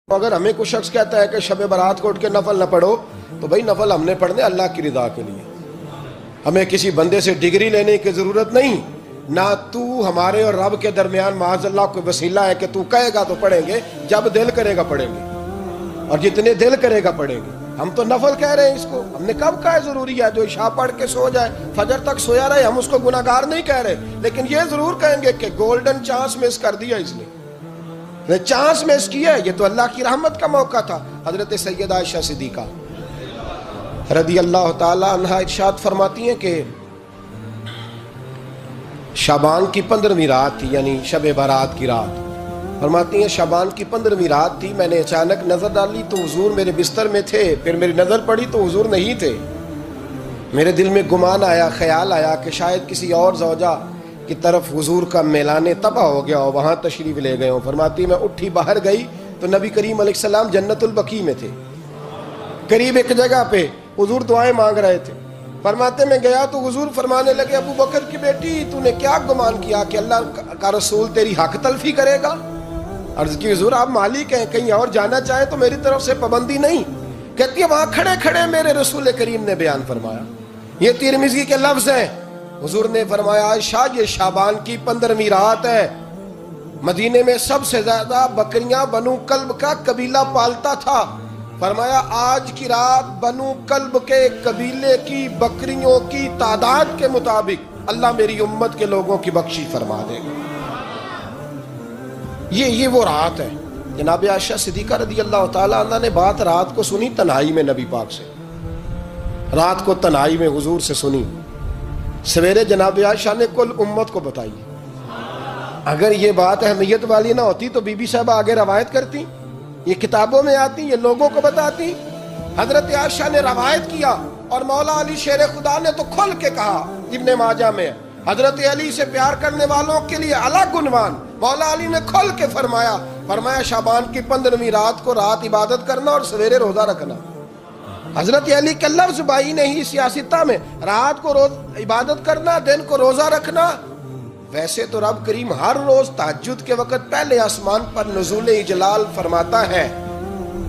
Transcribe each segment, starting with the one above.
اگر ہمیں کوئی شخص کہتا ہے کہ شب برات کو اٹھ کے نفل نہ پڑھو تو بھائی نفل ہم نے پڑھنے اللہ کی رضا کے لیے، ہمیں کسی بندے سے ڈگری لینے کی ضرورت نہیں، نہ تو ہمارے اور رب کے درمیان معاذ اللہ کوئی وسیلہ ہے کہ تو کہے گا تو پڑھیں گے، جب دل کرے گا پڑھیں گے، اور جتنے دل کرے گا پڑھیں گے۔ ہم تو نفل کہہ رہے ہیں اس کو، ہم نے کب کہا ہے ضروری ہے جو عشاء پڑھ کے سو جائے فجر تک سویا رہے، ہم اس کو گناہگار نہیں کہہ رہے، لیکن یہ ضرور کہیں گے کہ گولڈن چانس مس کر دیا اس نے چانس مس کیا ہے، یہ تو اللہ کی رحمت کا موقع تھا۔ حضرت سیدہ عائشہ صدیقہ رضی اللہ تعالی عنہا ارشاد فرماتی ہیں کہ شعبان کی 15ویں رات تھی، یعنی شب برات کی رات، فرماتی ہیں شعبان کی 15ویں رات تھی، میں نے اچانک نظر ڈالی تو حضور میرے بستر میں تھے، پھر میری نظر پڑی تو حضور نہیں تھے، میرے دل میں گمان آیا، خیال آیا کہ شاید کسی اور زوجہ کی طرف حضور کا میلان تباہ ہو گیا ہو، وہاں تشریف لے گئے ہوں۔ فرماتی میں اٹھی باہر گئی تو نبی کریم علیہ السلام جنت البقیع میں تھے، قریب ایک جگہ پہ حضور دعائیں مانگ رہے تھے۔ فرماتے میں گیا تو حضور فرمانے لگے ابو بکر کی بیٹی تو نے کیا گمان کیا کہ اللہ کا رسول تیری حق تلفی کرے گا؟ عرض کی حضور آپ مالک ہیں، کہیں اور جانا چاہیں تو میری طرف سے پابندی نہیں۔ کہتی ہے وہاں کھڑے کھڑے میرے رسول کریم نے بیان فرمایا، یہ ترمذی کے لفظ ہیں، حضور نے فرمایا عائشہ یہ شعبان کی 15ویں رات ہے، مدینے میں سب سے زیادہ بکریاں بنو کلب کا قبیلہ پالتا تھا، فرمایا آج کی رات بنو کلب کے قبیلے کی بکریوں کی تعداد کے مطابق اللہ میری امت کے لوگوں کی بخشش فرما دے گا۔ یہ وہ رات ہے۔ جناب عائشہ صدیقہ رضی اللہ تعالیٰ عنہ نے بات رات کو سنی تنہائی میں، نبی پاک سے رات کو تنہائی میں حضور سے سنی، سویرے جناب عائشہ نے کل امت کو بتائی۔ اگر یہ بات اہمیت والی نہ ہوتی تو بی بی صاحبہ آگے روایت کرتی، یہ کتابوں میں آتی، یہ لوگوں کو بتاتی۔ حضرت عائشہ نے روایت کیا اور مولا علی شیر خدا نے تو کھل کے کہا، ابن ماجہ میں حضرت علی سے پیار کرنے والوں کے لیے الگ عنوان، مولا علی نے کھل کے فرمایا شعبان کی 15ویں رات کو رات عبادت کرنا اور سویرے روزہ رکھنا۔ حضرت علی کے لفظ بائی نہیں سیاستہ میں، رات کو عبادت کرنا، دن کو روزہ رکھنا۔ ویسے تو رب کریم ہر روز تہجد کے وقت پہلے آسمان پر نزول اجلال فرماتا ہے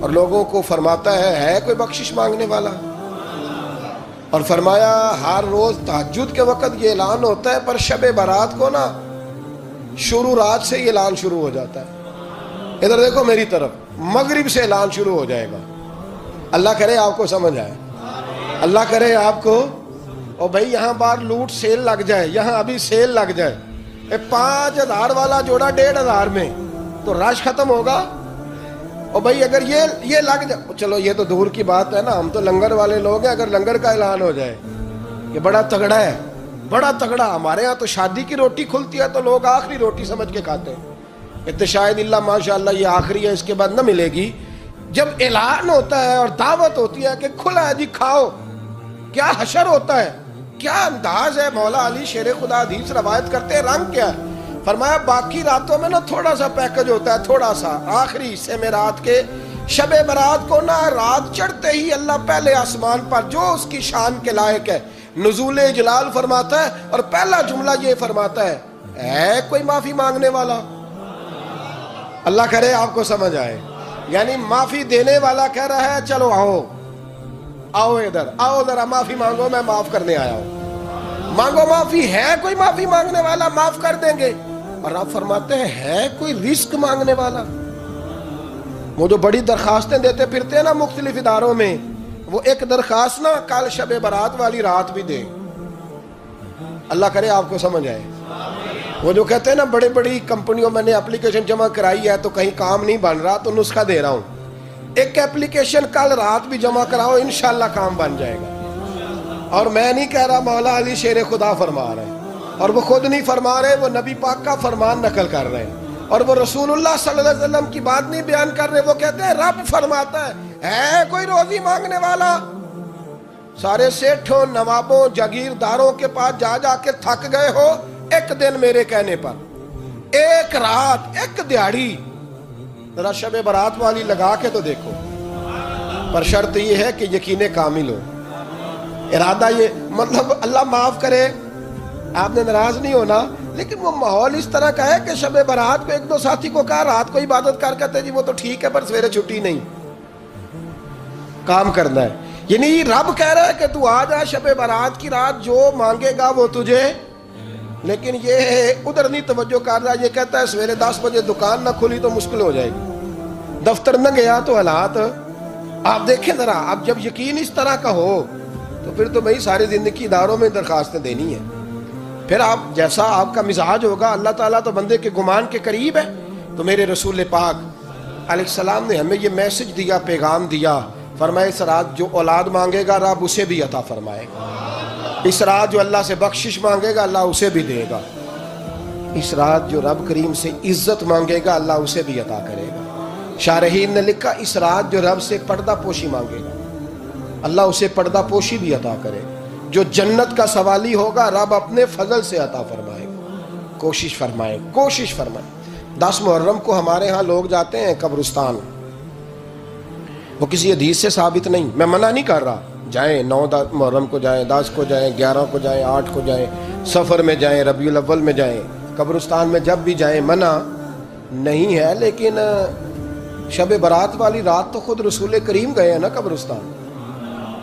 اور لوگوں کو فرماتا ہے کوئی بخشش مانگنے والا؟ اور فرمایا ہر روز تہجد کے وقت یہ اعلان ہوتا ہے، پر شب برات کو نا شروع رات سے یہ اعلان شروع ہو جاتا ہے۔ ادھر دیکھو میری طرف، مغرب سے اعلان شروع ہو جائے گا۔ اللہ کرے آپ کو سمجھ آئے، اللہ کرے آپ کو، اور بھائی یہاں باہر لوٹ سیل لگ جائے، یہاں ابھی سیل لگ جائے، 5000 والا جوڑا 1500 میں تو رش ختم ہوگا۔ اور بھائی اگر یہ لگ جائے، چلو یہ تو دور کی بات ہے نا، ہم تو لنگر والے لوگ ہیں، اگر لنگر کا اعلان ہو جائے کہ بڑا تگڑا ہے، بڑا تگڑا، ہمارے ہاں تو شادی کی روٹی کھلتی ہے تو لوگ آخری روٹی سمجھ کے کھاتے ہیں، تو شاید اللہ ماشاءاللہ یہ آخری ہے، اس کے بعد نہ ملے گی۔ جب اعلان ہوتا ہے اور دعوت ہوتی ہے کہ کھلا ہے جی کھاؤ، کیا حشر ہوتا ہے، کیا انداز ہے۔ مولا علی شیر خدا حدیث روایت کرتے ہیں، رنگ کیا ہے؟ فرمایا باقی راتوں میں نا تھوڑا سا پیکج ہوتا ہے، تھوڑا سا، آخری حصے میں رات کے شب برات کو نا رات چڑھتے ہی اللہ پہلے آسمان پر جو اس کی شان کے لائق ہے نزول جلال فرماتا ہے، اور پہلا جملہ یہ فرماتا ہے کوئی معافی مانگنے والا؟ اللہ کرے آپ کو سمجھ آئے، یعنی معافی دینے والا کہہ رہا ہے چلو آؤ ادھر، آؤ ذرا معافی مانگو، میں معاف کرنے آیا ہوں، مانگو معافی، ہے کوئی معافی مانگنے والا؟ معاف کر دیں گے۔ اور آپ فرماتے ہیں ہے کوئی رزق مانگنے والا؟ وہ جو بڑی درخواستیں دیتے پھرتے ہیں نا مختلف اداروں میں، وہ ایک درخواست نا کل شب برات والی رات بھی دیں۔ اللہ کرے آپ کو سمجھ آئے۔ وہ جو کہتے ہیں نا بڑی بڑی کمپنیوں میں نے اپلیکیشن جمع کرائی ہے تو کہیں کام نہیں بن رہا تو نسخہ دے رہا ہوں، ایک اپلیکیشن کل رات بھی جمع کراؤ انشاءاللہ کام بن جائے گا۔ اور میں نہیں کہہ رہا، مولا علی شیر خدا فرما رہے ہیں، اور وہ خود نہیں فرما رہے، وہ نبی پاک کا فرمان نقل کر رہے ہیں، اور وہ رسول اللہ صلی اللہ علیہ وسلم کی بات نہیں بیان کر رہے، وہ کہتے ہیں رب فرماتا ہے کوئی روزی مانگنے والا؟ سارے سیٹھوں، نوابوں، جاگیرداروں کے پاس جا جا کے تھک گئے ہو، ایک دن میرے کہنے پر، ایک رات، ایک دیہڑی ذرا شب برات والی لگا کے تو دیکھو، پر شرط یہ ہے کہ یقین کامل ہو، ارادہ یہ، مطلب اللہ معاف کرے آپ نے ناراض نہیں ہونا، لیکن وہ ماحول اس طرح کا ہے کہ شب برات کو ایک دو ساتھی کو کہا رات کو عبادت کر کہتے جی وہ تو ٹھیک ہے پر سویرے چھٹی نہیں، کام کرنا ہے. یعنی رب کہہ رہا ہے کہ تو آ جا شب برات کی رات، جو مانگے گا وہ تجھے. لیکن یہ ادھر نہیں توجہ کر رہا، یہ کہتا ہے سویرے 10 بجے دکان نہ کھلی تو مشکل ہو جائے گی، دفتر نہ گیا تو حالات. آپ دیکھیں ذرا، اب جب یقین اس طرح کا ہو تو پھر تو بھائی ساری زندگی اداروں میں درخواستیں دینی ہے. پھر آپ جیسا آپ کا مزاج ہوگا، اللہ تعالیٰ تو بندے کے گمان کے قریب ہے. تو میرے رسول پاک علیہ السلام نے ہمیں یہ میسج دیا، پیغام دیا، فرمائے اس رات جو اولاد مانگے گا رب اسے بھی عطا فرمائے گا. اس رات جو اللہ سے بخشش مانگے گا اللہ اسے بھی دے گا. اس رات جو رب کریم سے عزت مانگے گا اللہ اسے بھی عطا کرے گا. شارحین نے لکھا اس رات جو رب سے پردہ پوشی مانگے گا اللہ اسے پردہ پوشی بھی عطا کرے. جو جنت کا سوالی ہوگا رب اپنے فضل سے عطا فرمائے گا. کوشش فرمائے. 10 محرم کو ہمارے ہاں لوگ جاتے ہیں قبرستان، وہ کسی حدیث سے ثابت نہیں، میں منع نہیں کر رہا، جائیں 9 محرم کو جائیں، 10 کو جائیں، 11 کو جائیں، 8 کو جائیں، سفر میں جائیں، ربیع الاول میں جائیں، قبرستان میں جب بھی جائیں منع نہیں ہے. لیکن شب برات والی رات تو خود رسول کریم گئے ہیں نا قبرستان.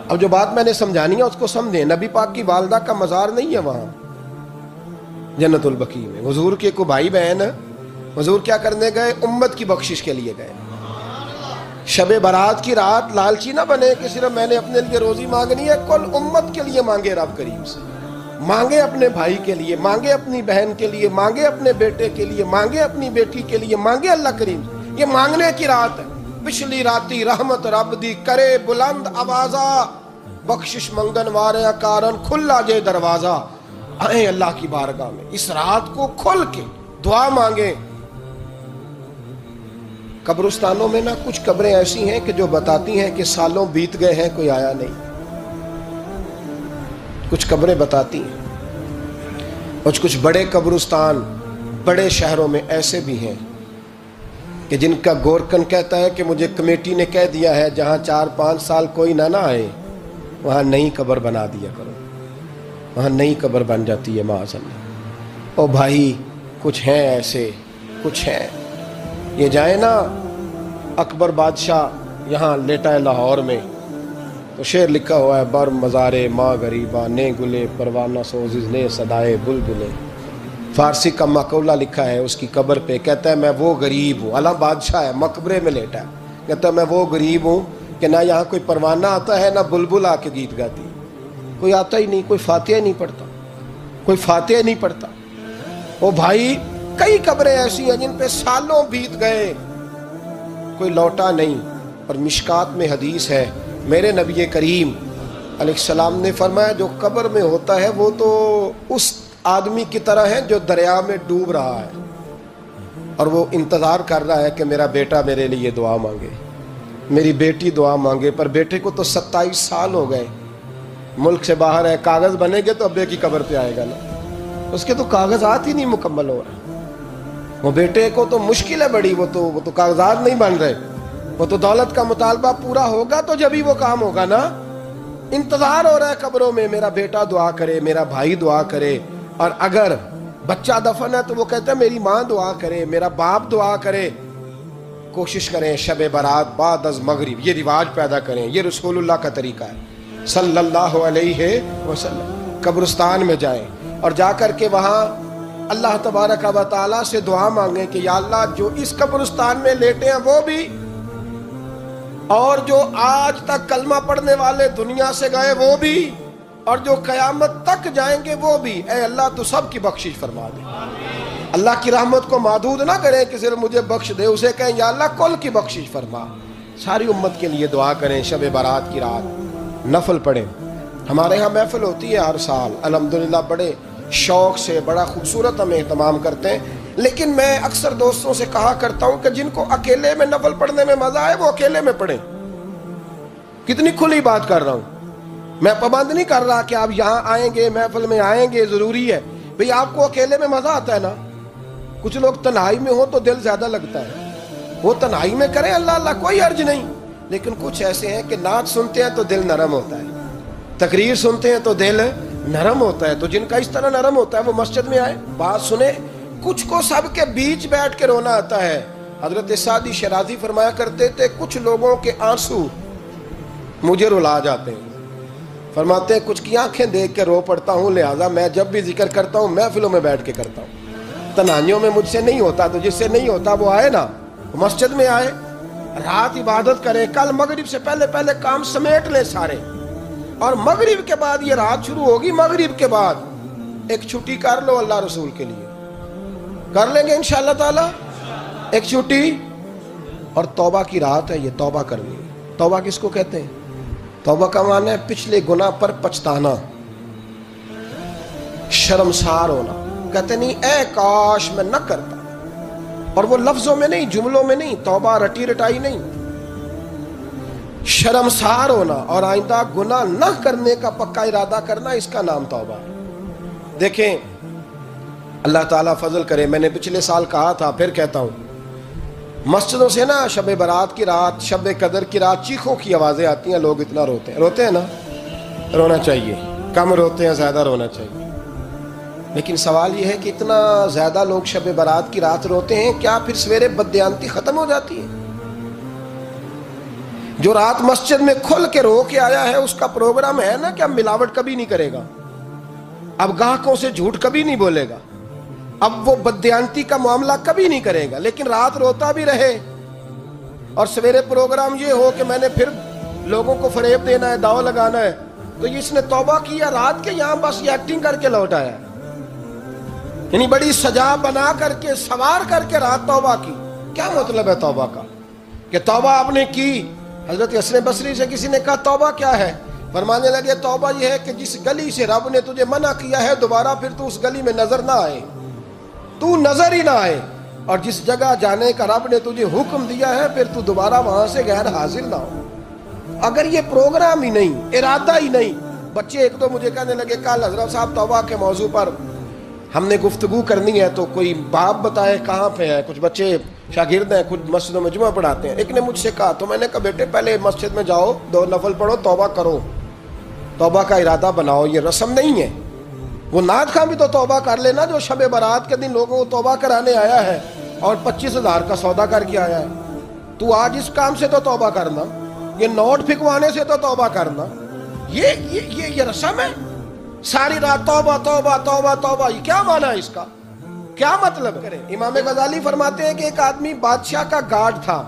اب جو بات میں نے سمجھانی ہے اس کو سمجھیں. نبی پاک کی والدہ کا مزار نہیں ہے وہاں جنت البقیع میں. حضور کے کو بھائی بہن حضور کیا کرنے گئے؟ امت کی بخشش کے لیے گئے. شب برات کی رات لالچی نہ بنے کہ صرف میں نے اپنے لیے روزی مانگنی ہے، کل امت کے لیے مانگے رب کریم سے. مانگے اپنے بھائی کے لیے، مانگے اپنی بہن کے لیے، مانگے اپنے بیٹے کے لیے، مانگے اپنی بیٹی کے لیے، مانگے اللہ کریم سے. یہ مانگنے کی رات ہے. پچھلی راتی رحمت رب دی کرے بلند آوازہ، بخشش منگن وارے کارن کھلا جے دروازہ. آئیں اللہ کی بارگاہ میں اس رات کو کھل کے دعا مانگیں. قبرستانوں میں نا کچھ قبریں ایسی ہیں کہ جو بتاتی ہیں کہ سالوں بیت گئے ہیں کوئی آیا نہیں. کچھ قبریں بتاتی ہیں. اور کچھ بڑے قبرستان بڑے شہروں میں ایسے بھی ہیں کہ جن کا گورکن کہتا ہے کہ مجھے کمیٹی نے کہہ دیا ہے جہاں 4-5 سال کوئی نہ آئے وہاں نئی قبر بنا دیا کرو. وہاں نئی قبر بن جاتی ہے معاذ اللہ. او بھائی کچھ ہیں ایسے، کچھ ہیں. یہ جائیں نا اکبر بادشاہ یہاں لیٹا ہے لاہور میں تو شعر لکھا ہوا ہے بر مزارے ماں غریباں نے گلے پروانہ سوزز نے صدائے بلبلے. فارسی کا مقولہ لکھا ہے اس کی قبر پہ، کہتا ہے میں وہ غریب ہوں. اعلیٰ بادشاہ ہے مقبرے میں لیٹا ہے، کہتا ہے میں وہ غریب ہوں کہ نہ یہاں کوئی پروانہ آتا ہے نہ بلبل آ کے گیت گاتی. کوئی آتا ہی نہیں، کوئی فاتحہ نہیں پڑھتا، کوئی فاتحہ نہیں پڑھتا. وہ بھائی کئی قبریں ایسی ہیں جن پہ سالوں بیت گئے کوئی لوٹا نہیں. اور مشکات میں حدیث ہے میرے نبی کریم علیہ السلام نے فرمایا جو قبر میں ہوتا ہے وہ تو اس آدمی کی طرح ہے جو دریا میں ڈوب رہا ہے اور وہ انتظار کر رہا ہے کہ میرا بیٹا میرے لیے دعا مانگے، میری بیٹی دعا مانگے. پر بیٹے کو تو 27 سال ہو گئے، ملک سے باہر ہے. کاغذ بنے گے تو ابے کی قبر پہ آئے گا نا، اس کے تو کاغذات ہی نہیں مکمل ہو رہے. وہ بیٹے کو تو مشکل ہے بڑی، وہ تو کاغذات نہیں بن رہے. وہ تو دولت کا مطالبہ پورا ہوگا تو جب ہی وہ کام ہوگا نا. انتظار ہو رہا ہے قبروں میں میرا بیٹا دعا کرے، میرا بھائی دعا کرے. اور اگر بچہ دفن ہے تو وہ کہتا ہے میری ماں دعا کرے، میرا باپ دعا کرے. کوشش کریں شب برات بعد از مغرب یہ رواج پیدا کریں. یہ رسول اللہ کا طریقہ ہے صلی اللہ علیہ وسلم. قبرستان میں جائیں اور جا کر کے وہاں اللہ تبارک و تعالیٰ سے دعا مانگیں کہ یا اللہ جو اس قبرستان میں لیٹے ہیں وہ بھی، اور جو آج تک کلمہ پڑھنے والے دنیا سے گئے وہ بھی، اور جو قیامت تک جائیں گے وہ بھی. اے اللہ تو سب کی بخشش فرما دے. اللہ کی رحمت کو محدود نہ کریں کہ صرف مجھے بخش دے، اسے کہیں یا اللہ کل کی بخشش فرما. ساری امت کے لیے دعا کریں. شب برات کی رات نفل پڑھیں. ہمارے ہاں محفل ہوتی ہے ہر سال الحمدللہ، بڑے شوق سے بڑا خوبصورت ہم اہتمام کرتے ہیں. لیکن میں اکثر دوستوں سے کہا کرتا ہوں کہ جن کو اکیلے میں نفل پڑھنے میں مزہ آئے وہ اکیلے میں پڑھیں. کتنی کھلی بات کر رہا ہوں. میں پابند نہیں کر رہا کہ آپ یہاں آئیں گے محفل میں آئیں گے ضروری ہے. بھئی آپ کو اکیلے میں مزہ آتا ہے نا. کچھ لوگ تنہائی میں ہوں تو دل زیادہ لگتا ہے، وہ تنہائی میں کریں اللہ اللہ کوئی حرج نہیں. لیکن کچھ ایسے ہیں کہ نعت سنتے ہیں تو دل نرم ہوتا ہے، تقریر سنتے ہیں تو دل نرم ہوتا ہے، تو جن کا اس طرح نرم ہوتا ہے وہ مسجد میں آئے، بات سنے۔ کچھ کو سب کے بیچ بیٹھ کے رونا آتا ہے۔ حضرت سعدی شیرازی فرمایا کرتے تھے کچھ لوگوں کے آنسو مجھے رلا جاتے ہیں، فرماتے ہیں کچھ کی آنکھیں دیکھ کے رو پڑتا ہوں، لہٰذا میں جب بھی ذکر کرتا ہوں محفلوں میں بیٹھ کے کرتا ہوں، تنہائیوں میں مجھ سے نہیں ہوتا، تو جس سے نہیں ہوتا وہ آئے نا، مسجد میں آئے، رات عبادت کرے، کل مغرب سے پہلے پہلے کام سمیٹ لیں سارے، اور مغرب کے بعد یہ رات شروع ہوگی، مغرب کے بعد ایک چھٹی کر لو اللہ رسول کے لیے، کر لیں گے انشاءاللہ تعالی ایک چھٹی، اور توبہ کی رات ہے یہ، توبہ کرنی۔ توبہ کس کو کہتے ہیں؟ توبہ کا معنی ہے پچھلے گناہ پر پچھتانا، شرمسار ہونا، کہتے نہیں اے کاش میں نہ کرتا، اور وہ لفظوں میں نہیں، جملوں میں نہیں، توبہ رٹی رٹائی نہیں، شرمسار ہونا اور آئندہ گناہ نہ کرنے کا پکا ارادہ کرنا، اس کا نام توبہ ہے۔ دیکھیں اللہ تعالیٰ فضل کرے، میں نے پچھلے سال کہا تھا، پھر کہتا ہوں، مسجدوں سے نا شب برات کی رات، شب قدر کی رات چیخوں کی آوازیں آتی ہیں، لوگ اتنا روتے ہیں نا، رونا چاہیے، کم روتے ہیں زیادہ رونا چاہیے، لیکن سوال یہ ہے کہ اتنا زیادہ لوگ شب برات کی رات روتے ہیں، کیا پھر سویرے بددیانتی ختم ہو جاتی ہے؟ جو رات مسجد میں کھل کے رو کے آیا ہے اس کا پروگرام ہے نا کہ اب ملاوٹ کبھی نہیں کرے گا، اب گاہکوں سے جھوٹ کبھی نہیں بولے گا، اب وہ بددیانتی کا معاملہ کبھی نہیں کرے گا، لیکن رات روتا بھی رہے اور سویرے پروگرام یہ ہو کہ میں نے پھر لوگوں کو فریب دینا ہے، داؤ لگانا ہے، تو اس نے توبہ کیا رات کے، یہاں بس یہ ایکٹنگ کر کے لوٹ آیا، یعنی بڑی سجا بنا کر کے سوار کر کے رات توبہ کی۔ کیا مطلب ہے توبہ کا؟ کہ توبہ آپ نے کی۔ حضرت حسن بصری سے کسی نے کہا توبہ کیا ہے؟ فرمانے لگے توبہ یہ ہے کہ جس گلی سے رب نے تجھے منع کیا ہے دوبارہ پھر تو اس گلی میں نظر نہ آئے، تو نظر ہی نہ آئے، اور جس جگہ جانے کا رب نے تجھے حکم دیا ہے پھر تو دوبارہ وہاں سے غیر حاضر نہ ہو۔ اگر یہ پروگرام ہی نہیں، ارادہ ہی نہیں، بچے ایک تو مجھے کہنے لگے کل حضرت صاحب توبہ کے موضوع پر ہم نے گفتگو کرنی ہے، تو کوئی باپ بتائے کہاں پہ ہے، کچھ بچے شاگرد ہیں، کچھ مسجدوں میں جمعہ پڑھاتے ہیں، ایک نے مجھ سے کہا، تو میں نے کہا بیٹے پہلے مسجد میں جاؤ، 2 نفل پڑھو، توبہ کرو، توبہ کا ارادہ بناؤ، یہ رسم نہیں ہے۔ وہ نعت خان بھی تو توبہ کر لینا جو شب برات کے دن لوگوں کو توبہ کرانے آیا ہے اور 25,000 کا سودا کر کے آیا ہے، تو آج اس کام سے تو توبہ کرنا، یہ نوٹ پھکوانے سے تو توبہ کرنا، یہ رسم ہے؟ ساری رات توبہ توبہ توبہ توبہ، یہ کیا معنی ہے اس کا؟ کیا مطلب کریں؟ امام غزالی فرماتے ہیں کہ ایک آدمی بادشاہ کا گارڈ تھا،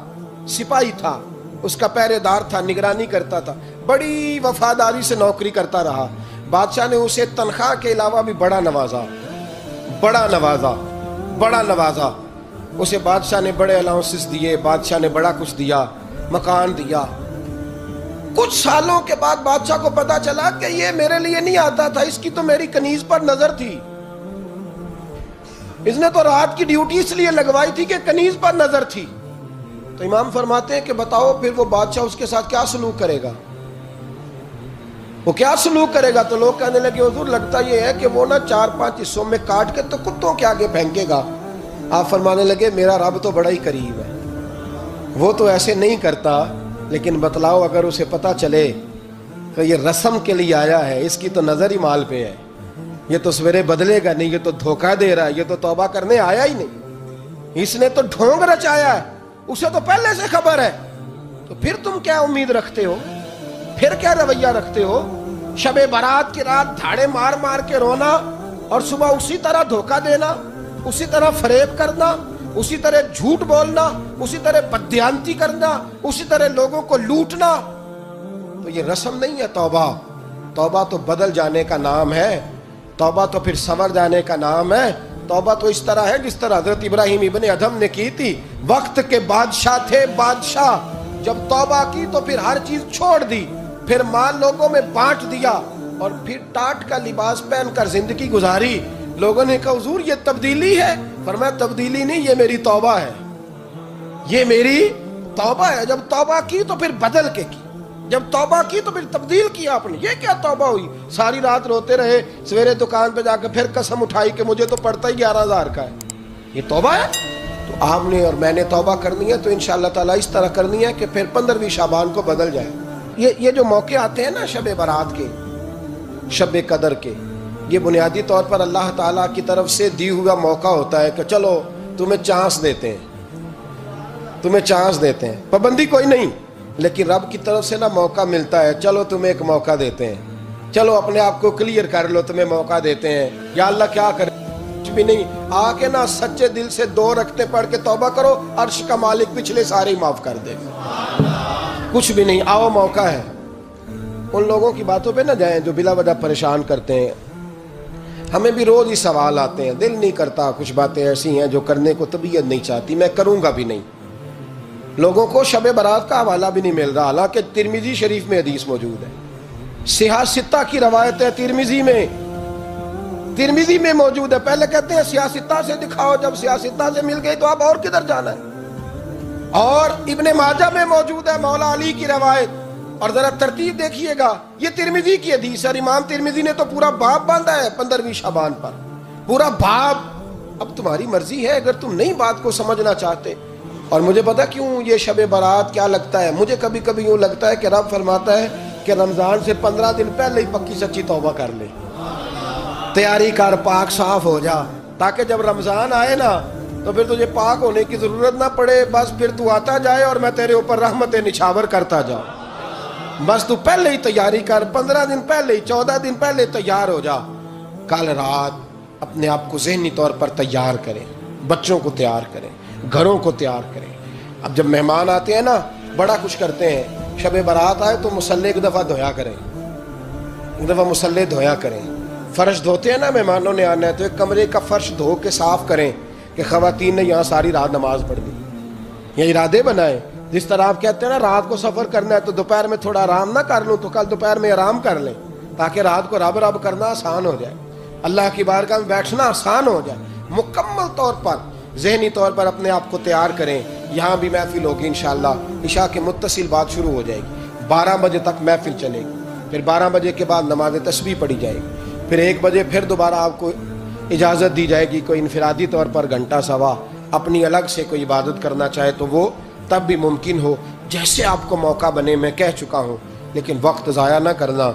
سپاہی تھا، اس کا پہرے دار تھا، نگرانی کرتا تھا، بڑی وفاداری سے نوکری کرتا رہا، بادشاہ نے اسے تنخواہ کے علاوہ بھی بڑا نوازا، اسے بادشاہ نے بڑے الاؤنسز دیے، بادشاہ نے بڑا کچھ دیا، مکان دیا۔ کچھ سالوں کے بعد بادشاہ کو پتا چلا کہ یہ میرے لیے نہیں آتا تھا، اس کی تو میری کنیز پر نظر تھی، اس نے تو رات کی ڈیوٹی اس لیے لگوائی تھی کہ کنیز پر نظر تھی۔ تو امام فرماتے ہیں کہ بتاؤ پھر وہ بادشاہ اس کے ساتھ کیا سلوک کرے گا؟ وہ کیا سلوک کرے گا؟ تو لوگ کہنے لگے حضور لگتا یہ ہے کہ وہ نا 4-5 حصوں میں کاٹ کے تو کتوں کے آگے پھینکے گا۔ آپ فرمانے لگے میرا رب تو بڑا ہی قریب ہے، وہ تو ایسے نہیں کرتا، لیکن بتلاؤ اگر اسے پتا چلے تو یہ رسم کے لیے آیا ہے، اس کی تو نظر ہی مال پہ ہے، یہ تو سویرے بدلے گا نہیں، یہ تو دھوکہ دے رہا ہے، یہ تو توبہ کرنے آیا ہی نہیں، اس نے تو ڈھونگ رچایا ہے، اسے تو پہلے سے خبر ہے، تو پھر تم کیا امید رکھتے ہو؟ پھر کیا رویہ رکھتے ہو؟ شب برات کی رات دھاڑے مار مار کے رونا اور صبح اسی طرح دھوکہ دینا، اسی طرح فریب کرنا، اسی طرح جھوٹ بولنا، اسی طرح بددیانتی کرنا، اسی طرح لوگوں کو لوٹنا، تو یہ رسم نہیں ہے توبہ۔ توبہ تو بدل جانے کا نام ہے، توبہ تو پھر سنور جانے کا نام ہے۔ توبہ تو اس طرح ہے جس طرح حضرت ابراہیم ابن ادھم نے کی تھی، وقت کے بادشاہ تھے بادشاہ، جب توبہ کی تو پھر ہر چیز چھوڑ دی، پھر مال لوگوں میں بانٹ دیا اور پھر ٹاٹ کا لباس پہن کر زندگی گزاری۔ لوگوں نے کہا حضور یہ تبدیلی ہے؟ فرمایا تبدیلی نہیں، یہ میری توبہ ہے، یہ میری توبہ ہے۔ جب توبہ کی تو پھر بدل کے کی، جب توبہ کی تو پھر تبدیل کیا آپ نے۔ یہ کیا توبہ ہوئی؟ ساری رات روتے رہے، سویرے دکان پہ جا کے پھر قسم اٹھائی کہ مجھے تو پڑتا ہی 11,000 کا ہے، یہ توبہ ہے؟ تو آپ نے اور میں نے توبہ کرنی ہے تو انشاءاللہ تعالیٰ اس طرح کرنی ہے کہ پھر 15ویں شعبان کو بدل جائے۔ یہ جو موقع آتے ہیں نا شب برات کے، شب قدر کے، یہ بنیادی طور پر اللہ تعالیٰ کی طرف سے دی ہوا موقع ہوتا ہے کہ چلو تمہیں چانس دیتے ہیں، تمہیں چانس دیتے ہیں، پابندی کوئی نہیں، لیکن رب کی طرف سے نا موقع ملتا ہے، چلو تمہیں ایک موقع دیتے ہیں، چلو اپنے آپ کو کلیئر کر لو، تمہیں موقع دیتے ہیں۔ یا اللہ کیا کرے؟ کچھ بھی نہیں، آ کے نا سچے دل سے 2 رکعتیں پڑھ کے توبہ کرو، عرش کا مالک پچھلے سارے ہی معاف کر دے گا۔ کچھ بھی نہیں، آؤ موقع ہے۔ ان لوگوں کی باتوں پہ نہ جائیں جو بلا وجہ پریشان کرتے ہیں۔ ہمیں بھی روز ہی سوال آتے ہیں، دل نہیں کرتا، کچھ باتیں ایسی ہیں جو کرنے کو طبیعت نہیں چاہتی، میں کروں گا بھی نہیں۔ لوگوں کو شب برات کا حوالہ بھی نہیں مل رہا، حالانکہ ترمذی شریف میں حدیث موجود ہے، صحاح ستہ کی روایت ہے، ترمذی میں موجود ہے۔ پہلے کہتے ہیں صحاح ستہ سے دکھاؤ، جب صحاح ستہ سے مل گئی تو اب اور کدھر جانا ہے؟ اور ابن ماجہ میں موجود ہے مولا علی کی روایت، اور ذرا ترتیب دیکھیے گا، یہ ترمذی کی حدیث ہے، امام ترمذی نے تو پورا باب باندھا ہے 15ویں شعبان پر، پورا باب۔ اب تمہاری مرضی ہے، اگر تم نہیں بات کو سمجھنا چاہتے۔ اور مجھے پتا کیوں یہ شب برات کیا لگتا ہے، مجھے کبھی کبھی یوں لگتا ہے کہ رب فرماتا ہے کہ رمضان سے 15 دن پہلے ہی پکی سچی توبہ کر لے، تیاری کر، پاک صاف ہو جا، تاکہ جب رمضان آئے نا تو پھر تجھے پاک ہونے کی ضرورت نہ پڑے، بس پھر تو آتا جائے اور میں تیرے اوپر رحمتیں نچھاور کرتا جاؤں۔ بس تو پہلے ہی تیاری کر، 15 دن پہلے ہی، 14 دن پہلے تیار ہو جا۔ کل رات اپنے آپ کو ذہنی طور پر تیار کریں، بچوں کو تیار کریں، گھروں کو تیار کریں۔ اب جب مہمان آتے ہیں نا بڑا کچھ کرتے ہیں، شب برات آئے تو مصلی ایک دفعہ دھویا کریں، ایک دفعہ مصلی دھویا کریں۔ فرش دھوتے ہیں نا، مہمانوں نے آنا ہے تو ایک کمرے کا فرش دھو کے صاف کریں کہ خواتین نے یہاں ساری رات نماز پڑھ لی، یہ ارادے بنائیں۔ جس طرح آپ کہتے ہیں نا رات کو سفر کرنا ہے تو دوپہر میں تھوڑا آرام نہ کر لوں تو کل دوپہر میں آرام کر لیں، تاکہ رات کو رب رب کرنا آسان ہو جائے، اللہ کی بارگاہ میں بیٹھنا آسان ہو جائے۔ مکمل طور پر ذہنی طور پر اپنے آپ کو تیار کریں۔ یہاں بھی محفل ہوگی انشاءاللہ، عشاء کے متصل بعد شروع ہو جائے گی، 12 بجے تک محفل چلے گی، پھر 12 بجے کے بعد نماز تسبیح پڑھی جائے گی، پھر 1 بجے پھر دوبارہ آپ کو اجازت دی جائے گی، کوئی انفرادی طور پر گھنٹہ سوا اپنی الگ سے کوئی عبادت کرنا چاہے تو وہ تب بھی ممکن ہو، جیسے آپ کو موقع بنے۔ میں کہہ چکا ہوں، لیکن وقت ضائع نہ کرنا،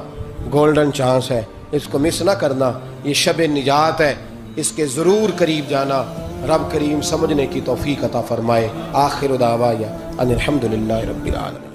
گولڈن چانس ہے، اس کو مس نہ کرنا، یہ شب نجات ہے، اس کے ضرور قریب جانا۔ رب کریم سمجھنے کی توفیق عطا فرمائے۔ آخر دعوانا ان الحمدللہ رب العالمین۔